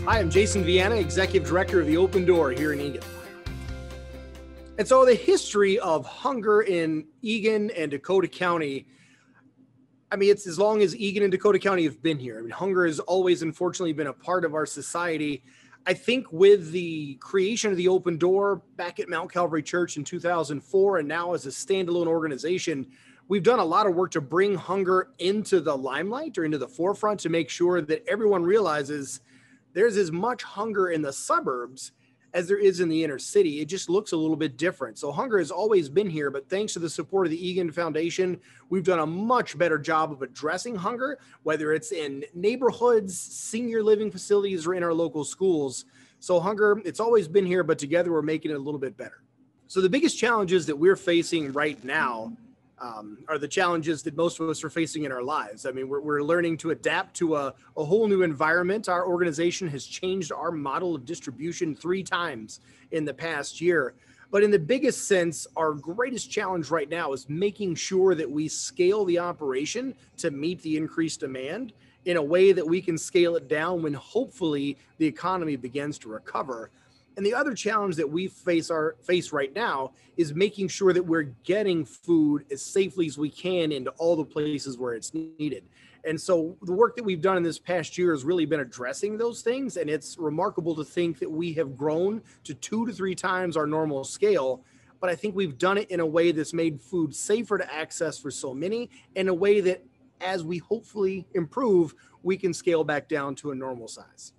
Hi, I'm Jason Viana, Executive Director of the Open Door here in Eagan. And so the history of hunger in Eagan and Dakota County, I mean, it's as long as Eagan and Dakota County have been here. I mean, hunger has always, unfortunately, been a part of our society. I think with the creation of the Open Door back at Mount Calvary Church in 2004, and now as a standalone organization, we've done a lot of work to bring hunger into the limelight or into the forefront to make sure that everyone realizes there's as much hunger in the suburbs as there is in the inner city. It just looks a little bit different. So hunger has always been here, but thanks to the support of the Eagan Foundation, we've done a much better job of addressing hunger, whether it's in neighborhoods, senior living facilities, or in our local schools. So hunger, it's always been here, but together we're making it a little bit better. So the biggest challenges that we're facing right now are the challenges that most of us are facing in our lives. I mean, we're learning to adapt to a whole new environment. Our organization has changed our model of distribution 3 times in the past year. But in the biggest sense, our greatest challenge right now is making sure that we scale the operation to meet the increased demand in a way that we can scale it down when hopefully the economy begins to recover. And the other challenge that we face right now is making sure that we're getting food as safely as we can into all the places where it's needed. And so the work that we've done in this past year has really been addressing those things. And it's remarkable to think that we have grown to 2 to 3 times our normal scale. But I think we've done it in a way that's made food safer to access for so many, in a way that as we hopefully improve, we can scale back down to a normal size.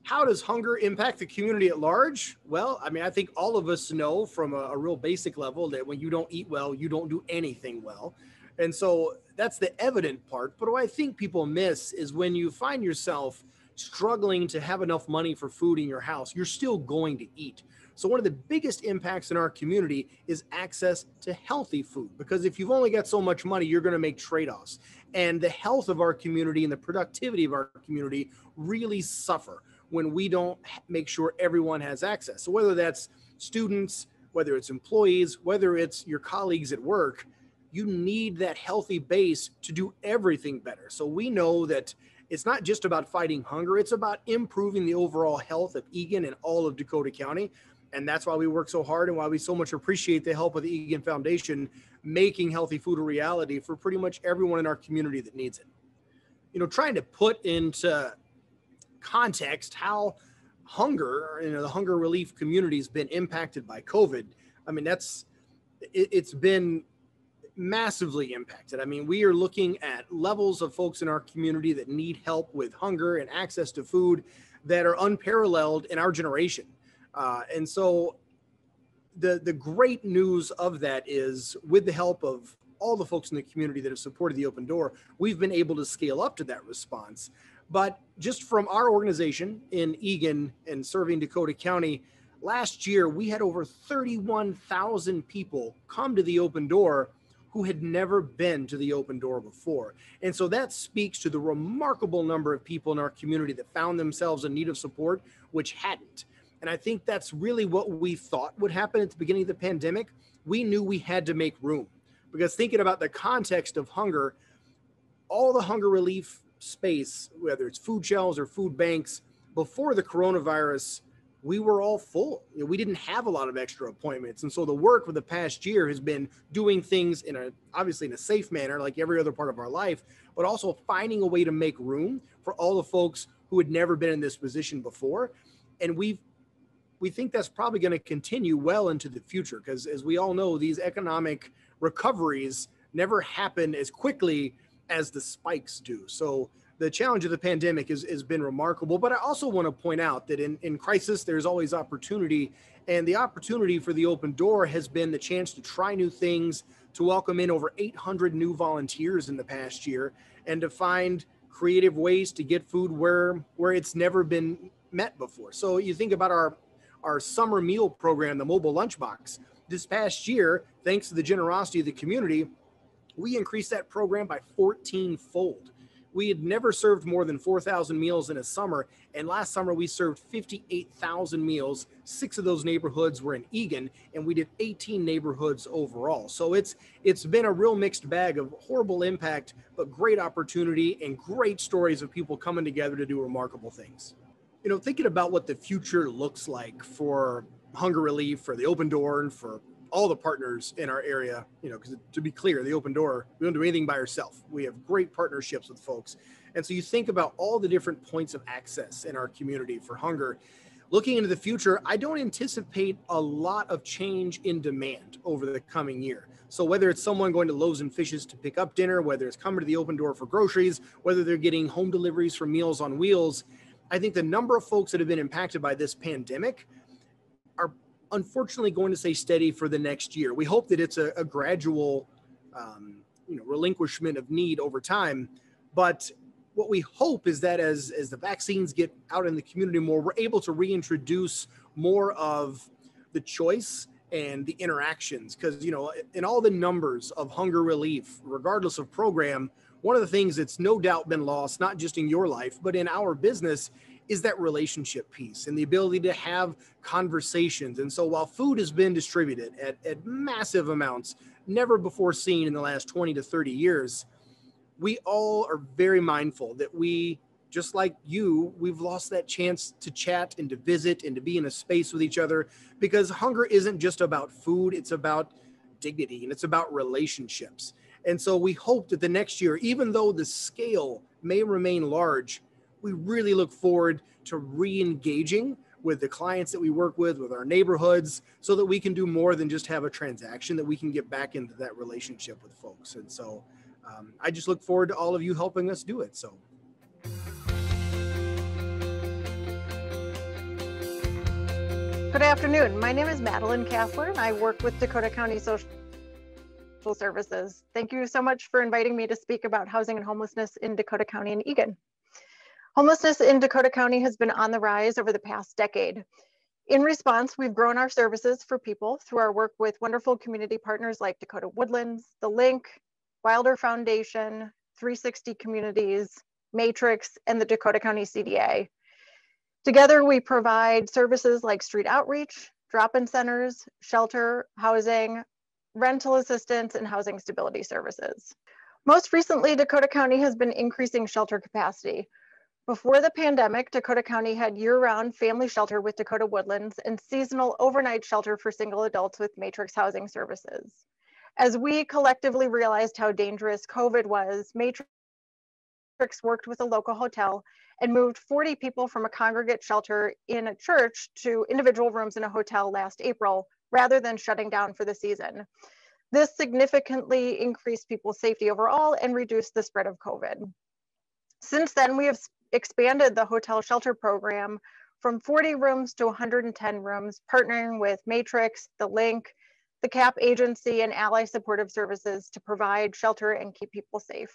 How does hunger impact the community at large? Well, I mean, I think all of us know from a real basic level that when you don't eat well, you don't do anything well. And so that's the evident part. But what I think people miss is when you find yourself struggling to have enough money for food in your house, you're still going to eat. So one of the biggest impacts in our community is access to healthy food, because if you've only got so much money, you're going to make trade-offs. And the health of our community and the productivity of our community really suffer when we don't make sure everyone has access. So whether that's students, whether it's employees, whether it's your colleagues at work, you need that healthy base to do everything better. So we know that it's not just about fighting hunger, it's about improving the overall health of Eagan and all of Dakota County. And that's why we work so hard and why we so much appreciate the help of the Eagan Foundation, making healthy food a reality for pretty much everyone in our community that needs it. You know, trying to put into context how hunger, the hunger relief community has been impacted by COVID. I mean, it's been massively impacted. I mean, we are looking at levels of folks in our community that need help with hunger and access to food that are unparalleled in our generation. And so the great news of that is, with the help of all the folks in the community that have supported the Open Door, we've been able to scale up to that response. But just from our organization in Eagan and serving Dakota County, last year we had over 31,000 people come to the Open Door who had never been to the Open Door before. And so that speaks to the remarkable number of people in our community that found themselves in need of support, which hadn't. And I think that's really what we thought would happen at the beginning of the pandemic. We knew we had to make room, because thinking about the context of hunger, all the hunger relief space, whether it's food shelves or food banks, before the coronavirus, we were all full. We didn't have a lot of extra appointments. And so the work for the past year has been doing things obviously in a safe manner, like every other part of our life, but also finding a way to make room for all the folks who had never been in this position before. And we think that's probably going to continue well into the future, because as we all know, these economic recoveries never happen as quickly as the spikes do. So the challenge of the pandemic has been remarkable. But I also want to point out that in crisis, there's always opportunity. And the opportunity for the Open Door has been the chance to try new things, to welcome in over 800 new volunteers in the past year, and to find creative ways to get food where it's never been met before. So you think about our summer meal program, the mobile lunchbox. This past year, thanks to the generosity of the community, we increased that program by 14-fold. We had never served more than 4,000 meals in a summer, and last summer we served 58,000 meals. 6 of those neighborhoods were in Eagan, and we did 18 neighborhoods overall. So it's been a real mixed bag of horrible impact, but great opportunity and great stories of people coming together to do remarkable things. Thinking about what the future looks like for hunger relief, for the Open Door, and for all the partners in our area, because to be clear, the Open Door, we don't do anything by ourselves. We have great partnerships with folks. And so you think about all the different points of access in our community for hunger. Looking into the future, I don't anticipate a lot of change in demand over the coming year. So whether it's someone going to Loaves and Fishes to pick up dinner, whether it's coming to the Open Door for groceries, whether they're getting home deliveries for Meals on Wheels, I think the number of folks that have been impacted by this pandemic are unfortunately going to stay steady for the next year. We hope that it's a gradual relinquishment of need over time. But what we hope is that as the vaccines get out in the community more, we're able to reintroduce more of the choice and the interactions. Because, in all the numbers of hunger relief, regardless of program, one of the things that's no doubt been lost, not just in your life, but in our business, is that relationship piece and the ability to have conversations. And so while food has been distributed at massive amounts, never before seen in the last 20 to 30 years, we all are very mindful that we, just like you, we've lost that chance to chat and to visit and to be in a space with each other, because hunger isn't just about food, it's about dignity and it's about relationships. And so we hope that the next year, even though the scale may remain large, we really look forward to re-engaging with the clients that we work with our neighborhoods, so that we can do more than just have a transaction, that we can get back into that relationship with folks. And so I just look forward to all of you helping us do it. So. Good afternoon. My name is Madeline Casler, and I work with Dakota County Social Services. Thank you so much for inviting me to speak about housing and homelessness in Dakota County and Eagan. Homelessness in Dakota County has been on the rise over the past decade. In response, we've grown our services for people through our work with wonderful community partners like Dakota Woodlands, The Link, Wilder Foundation, 360 Communities, Matrix, and the Dakota County CDA. Together, we provide services like street outreach, drop-in centers, shelter, housing, rental assistance, and housing stability services. Most recently, Dakota County has been increasing shelter capacity. Before the pandemic, Dakota County had year-round family shelter with Dakota Woodlands and seasonal overnight shelter for single adults with Matrix Housing Services. As we collectively realized how dangerous COVID was, Matrix worked with a local hotel and moved 40 people from a congregate shelter in a church to individual rooms in a hotel last April, rather than shutting down for the season. This significantly increased people's safety overall and reduced the spread of COVID. Since then, we have expanded the hotel shelter program from 40 rooms to 110 rooms, partnering with Matrix, The Link, the CAP agency, and Ally Supportive Services to provide shelter and keep people safe.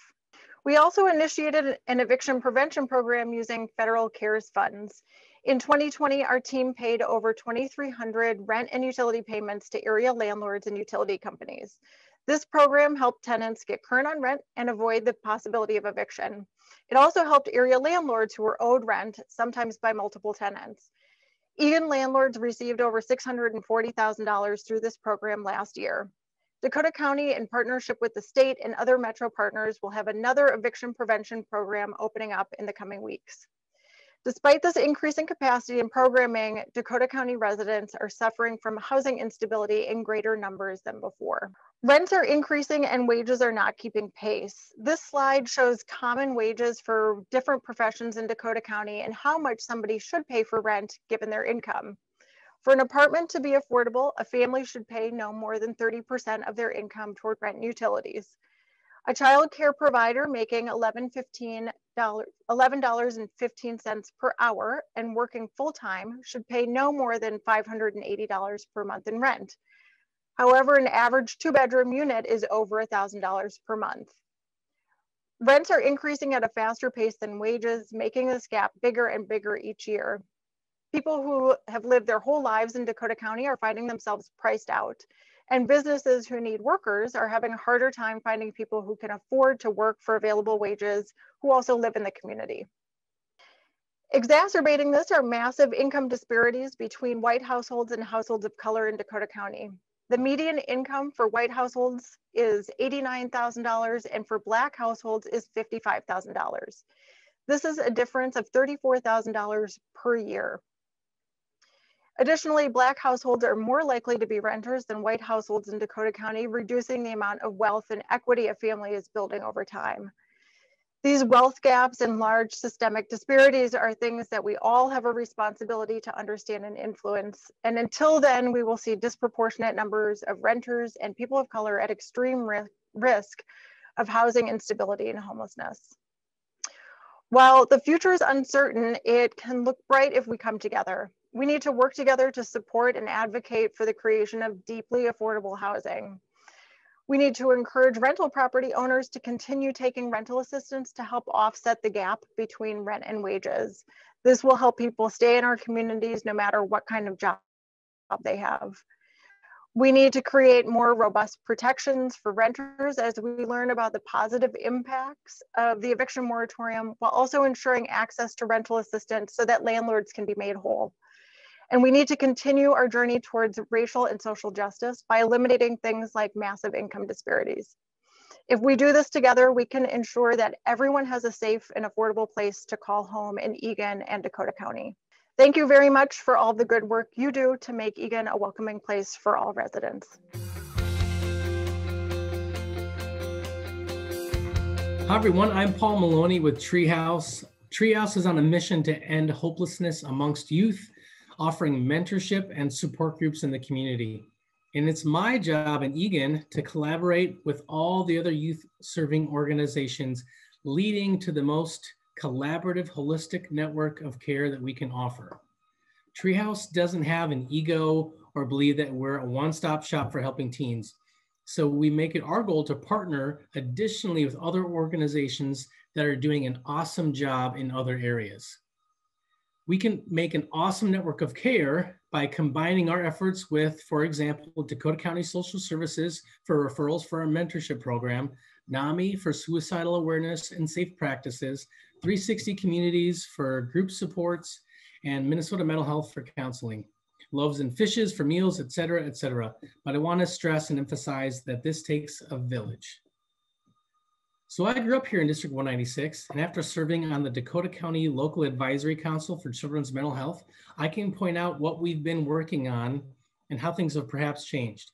We also initiated an eviction prevention program using federal CARES funds. In 2020, our team paid over 2,300 rent and utility payments to area landlords and utility companies. This program helped tenants get current on rent and avoid the possibility of eviction. It also helped area landlords who were owed rent, sometimes by multiple tenants. Eagan landlords received over $640,000 through this program last year. Dakota County, in partnership with the state and other metro partners, will have another eviction prevention program opening up in the coming weeks. Despite this increase in capacity and programming, Dakota County residents are suffering from housing instability in greater numbers than before. Rents are increasing and wages are not keeping pace. This slide shows common wages for different professions in Dakota County and how much somebody should pay for rent given their income. For an apartment to be affordable, a family should pay no more than 30% of their income toward rent and utilities. A child care provider making $11.15 per hour and working full-time should pay no more than $580 per month in rent. However, an average two-bedroom unit is over $1,000 per month. Rents are increasing at a faster pace than wages, making this gap bigger and bigger each year. People who have lived their whole lives in Dakota County are finding themselves priced out, and businesses who need workers are having a harder time finding people who can afford to work for available wages who also live in the community. Exacerbating this are massive income disparities between white households and households of color in Dakota County. The median income for white households is $89,000 and for Black households is $55,000. This is a difference of $34,000 per year. Additionally, Black households are more likely to be renters than white households in Dakota County, reducing the amount of wealth and equity a family is building over time. These wealth gaps and large systemic disparities are things that we all have a responsibility to understand and influence. And until then, we will see disproportionate numbers of renters and people of color at extreme risk of housing instability and homelessness. While the future is uncertain, it can look bright if we come together. We need to work together to support and advocate for the creation of deeply affordable housing. We need to encourage rental property owners to continue taking rental assistance to help offset the gap between rent and wages. This will help people stay in our communities no matter what kind of job they have. We need to create more robust protections for renters as we learn about the positive impacts of the eviction moratorium, while also ensuring access to rental assistance so that landlords can be made whole. And we need to continue our journey towards racial and social justice by eliminating things like massive income disparities. If we do this together, we can ensure that everyone has a safe and affordable place to call home in Eagan and Dakota County. Thank you very much for all the good work you do to make Eagan a welcoming place for all residents. Hi everyone, I'm Paul Maloney with TreeHouse. TreeHouse is on a mission to end hopelessness amongst youth, offering mentorship and support groups in the community. And it's my job in Eagan to collaborate with all the other youth serving organizations, leading to the most collaborative, holistic network of care that we can offer. TreeHouse doesn't have an ego or believe that we're a one-stop shop for helping teens. So we make it our goal to partner additionally with other organizations that are doing an awesome job in other areas. We can make an awesome network of care by combining our efforts with, for example, Dakota County Social Services for referrals for our mentorship program, NAMI for suicidal awareness and safe practices, 360 Communities for group supports, and Minnesota Mental Health for counseling, Loaves and Fishes for meals, et cetera, et cetera. But I want to stress and emphasize that this takes a village. So I grew up here in District 196, and after serving on the Dakota County Local Advisory Council for Children's Mental Health, I can point out what we've been working on and how things have perhaps changed.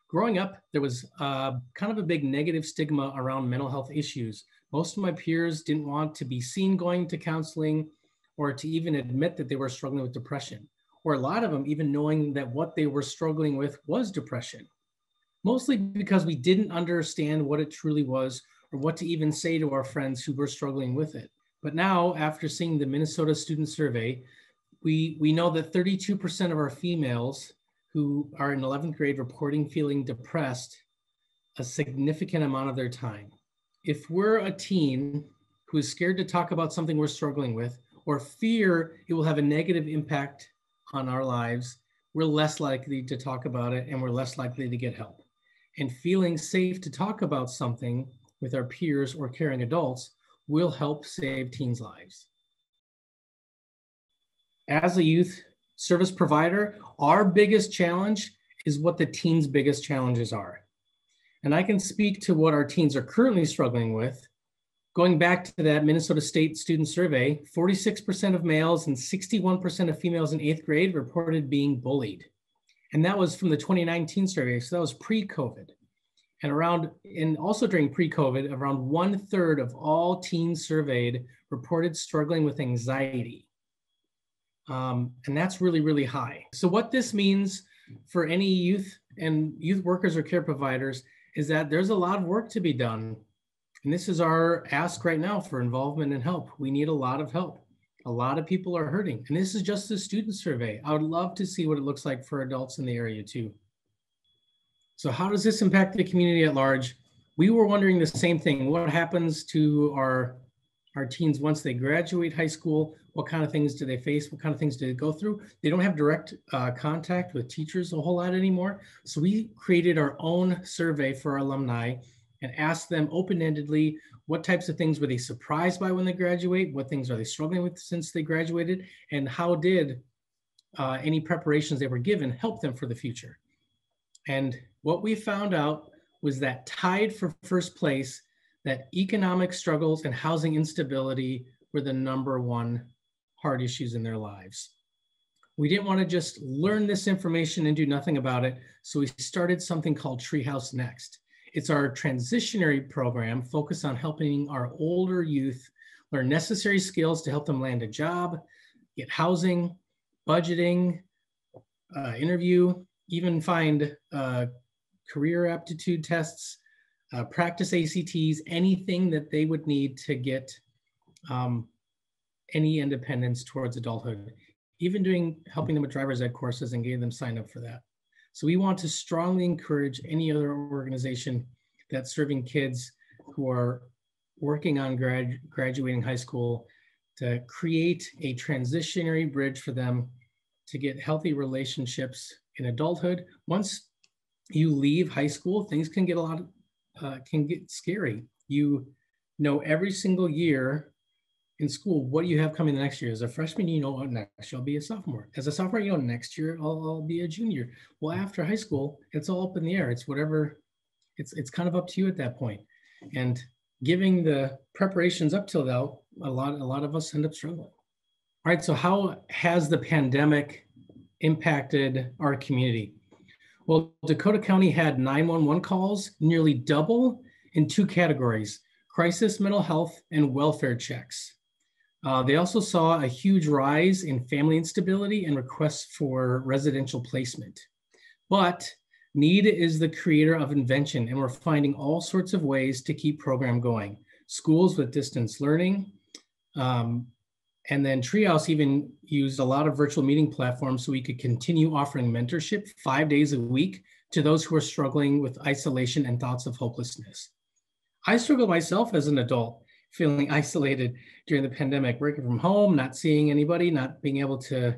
Growing up, there was kind of a big negative stigma around mental health issues. Most of my peers didn't want to be seen going to counseling or to even admit that they were struggling with depression, or a lot of them even knowing that what they were struggling with was depression, mostly because we didn't understand what it truly was or what to even say to our friends who were struggling with it. But now, after seeing the Minnesota Student Survey, we know that 32% of our females who are in 11th grade reporting feeling depressed a significant amount of their time. If we're a teen who is scared to talk about something we're struggling with, or fear it will have a negative impact on our lives, we're less likely to talk about it and we're less likely to get help. And feeling safe to talk about something with our peers or caring adults will help save teens' lives. As a youth service provider, our biggest challenge is what the teens' biggest challenges are. And I can speak to what our teens are currently struggling with. Going back to that Minnesota State Student Survey, 46% of males and 61% of females in 8th grade reported being bullied. And that was from the 2019 survey, so that was pre-COVID. And also during pre-COVID, around 1/3 of all teens surveyed reported struggling with anxiety. And that's really, really high. So what this means for any youth and youth workers or care providers is that there's a lot of work to be done. And this is our ask right now for involvement and help. We need a lot of help. A lot of people are hurting. And this is just a student survey. I would love to see what it looks like for adults in the area too. So how does this impact the community at large? We were wondering the same thing. What happens to our teens once they graduate high school? What kind of things do they face? What kind of things do they go through? They don't have direct contact with teachers a whole lot anymore. So we created our own survey for our alumni and asked them open-endedly, what types of things were they surprised by when they graduate? What things are they struggling with since they graduated? And how did any preparations they were given help them for the future? And what we found out was that tied for first place that economic struggles and housing instability were the #1 hard issues in their lives. We didn't want to just learn this information and do nothing about it, so we started something called TreeHouse Next. It's our transitionary program focused on helping our older youth learn necessary skills to help them land a job, get housing, budgeting, interview, even find career aptitude tests, practice ACTs, anything that they would need to get any independence towards adulthood. Even helping them with driver's ed courses and getting them signed up for that. So we want to strongly encourage any other organization that's serving kids who are working on graduating high school to create a transitionary bridge for them to get healthy relationships in adulthood. Once you leave high school, things can get can get scary. You know every single year in school, what do you have coming the next year? As a freshman, you know, next year I'll be a sophomore. As a sophomore, you know, next year I'll be a junior. Well, after high school, it's all up in the air. It's whatever, it's kind of up to you at that point. And giving the preparations up till now, a lot of us end up struggling. All right, so how has the pandemic impacted our community? Well, Dakota County had 911 calls, nearly double in 2 categories: crisis mental health and welfare checks. They also saw a huge rise in family instability and requests for residential placement. But need is the creator of invention, and we're finding all sorts of ways to keep program going. Schools with distance learning, and then TreeHouse even used a lot of virtual meeting platforms so we could continue offering mentorship 5 days a week to those who are struggling with isolation and thoughts of hopelessness. I struggled myself as an adult, feeling isolated during the pandemic, working from home, not seeing anybody, not being able to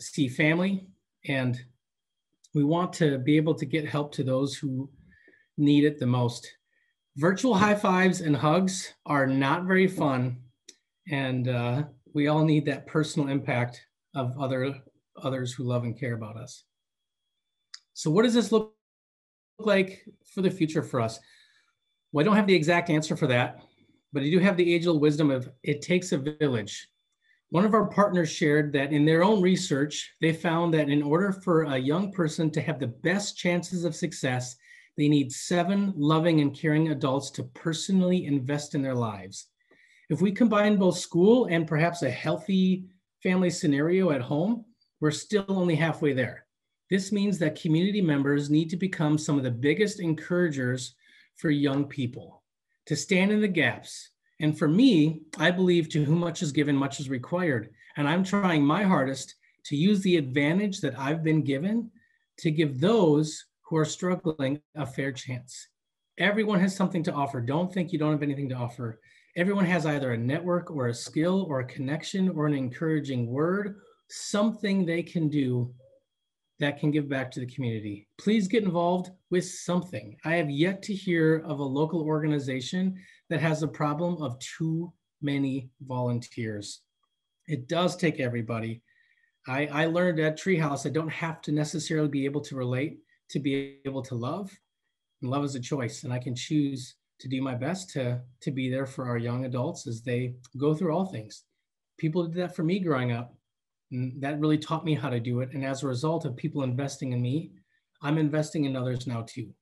see family. And we want to be able to get help to those who need it the most. Virtual high fives and hugs are not very fun. And we all need that personal impact of others who love and care about us. So what does this look like for the future for us? Well, I don't have the exact answer for that, but I do have the age-old wisdom of it takes a village. One of our partners shared that in their own research, they found that in order for a young person to have the best chances of success, they need 7 loving and caring adults to personally invest in their lives. If we combine both school and perhaps a healthy family scenario at home, we're still only halfway there. This means that community members need to become some of the biggest encouragers for young people, to stand in the gaps. And for me, I believe to whom much is given, much is required. And I'm trying my hardest to use the advantage that I've been given to give those who are struggling a fair chance. Everyone has something to offer. Don't think you don't have anything to offer. Everyone has either a network or a skill or a connection or an encouraging word, something they can do that can give back to the community. Please get involved with something. I have yet to hear of a local organization that has a problem of too many volunteers. It does take everybody. I learned at TreeHouse, I don't have to necessarily be able to relate to be able to love. And love is a choice, and I can choose to do my best to be there for our young adults as they go through all things. People did that for me growing up. And that really taught me how to do it. And as a result of people investing in me, I'm investing in others now too.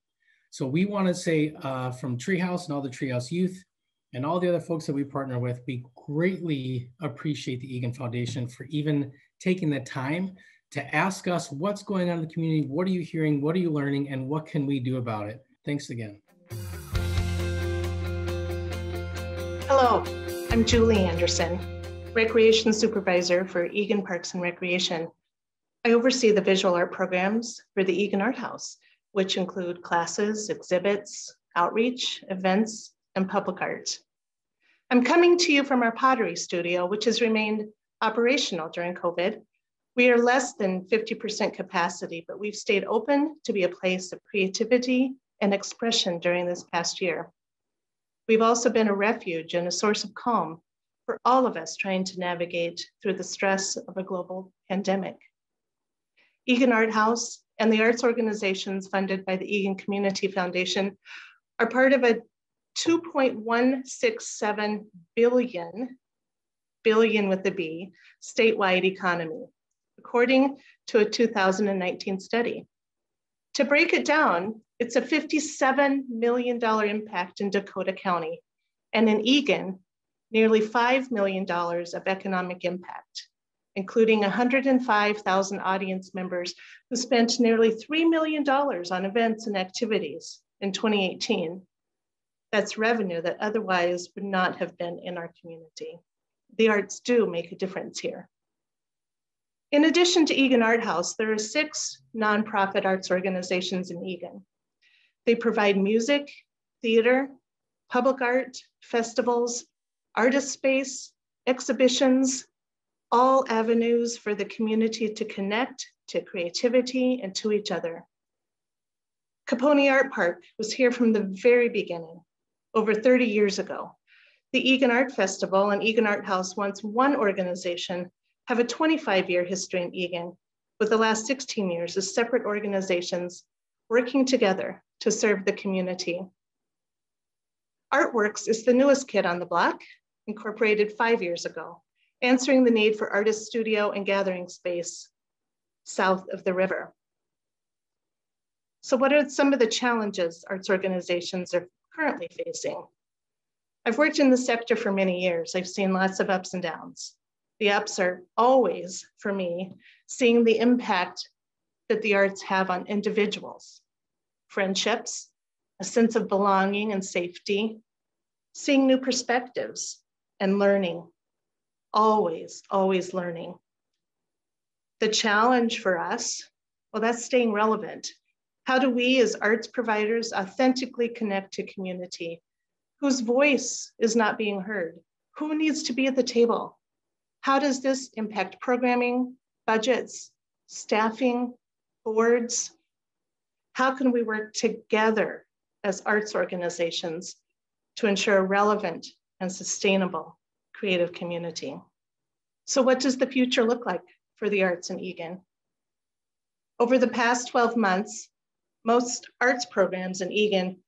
So we want to say from TreeHouse and all the TreeHouse youth and all the other folks that we partner with, we greatly appreciate the Eagan Foundation for even taking the time to ask us what's going on in the community, what are you hearing, what are you learning, and what can we do about it? Thanks again. Hello, I'm Julie Anderson, Recreation Supervisor for Eagan Parks and Recreation. I oversee the visual art programs for the Eagan Art House, which include classes, exhibits, outreach, events, and public art. I'm coming to you from our pottery studio, which has remained operational during COVID. We are less than 50% capacity, but we've stayed open to be a place of creativity and expression during this past year. We've also been a refuge and a source of calm for all of us trying to navigate through the stress of a global pandemic. Eagan Art House and the arts organizations funded by the Eagan Community Foundation are part of a 2.167 billion with a B, statewide economy, according to a 2019 study. To break it down, it's a $57 million impact in Dakota County, and in Eagan, nearly $5 million of economic impact, including 105,000 audience members who spent nearly $3 million on events and activities in 2018. That's revenue that otherwise would not have been in our community. The arts do make a difference here. In addition to Eagan Art House, there are 6 nonprofit arts organizations in Eagan. They provide music, theater, public art, festivals, artist space, exhibitions, all avenues for the community to connect to creativity and to each other. Capone Art Park was here from the very beginning, over 30 years ago. The Eagan Art Festival and Eagan Art House, once one organization, have a 25-year history in Eagan, with the last 16 years as separate organizations working together to serve the community. Artworks is the newest kid on the block, incorporated 5 years ago, answering the need for artist studio and gathering space south of the river. So what are some of the challenges arts organizations are currently facing? I've worked in the sector for many years. I've seen lots of ups and downs. The ups are always, for me, seeing the impact that the arts have on individuals, friendships, a sense of belonging and safety, seeing new perspectives, and learning. Always, always learning. The challenge for us, well, that's staying relevant. How do we as arts providers authentically connect to community whose voice is not being heard? Who needs to be at the table? How does this impact programming, budgets, staffing, boards? How can we work together as arts organizations to ensure a relevant and sustainable creative community? So what does the future look like for the arts in Eagan? Over the past 12 months, most arts programs in Eagan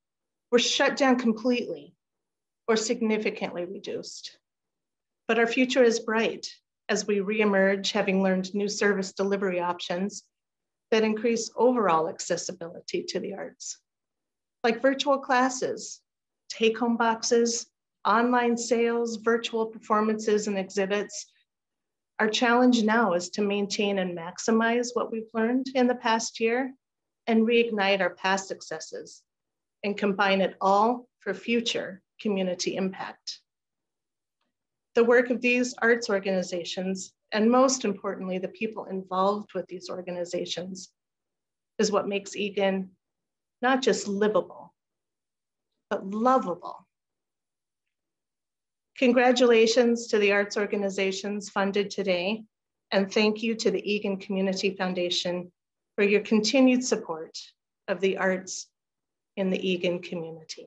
were shut down completely or significantly reduced. But our future is bright as we reemerge, having learned new service delivery options that increase overall accessibility to the arts, like virtual classes, take-home boxes, online sales, virtual performances and exhibits. Our challenge now is to maintain and maximize what we've learned in the past year and reignite our past successes and combine it all for future community impact. The work of these arts organizations, and most importantly, the people involved with these organizations, is what makes Eagan not just livable, but lovable. Congratulations to the arts organizations funded today, and thank you to the Eagan Community Foundation for your continued support of the arts in the Eagan community.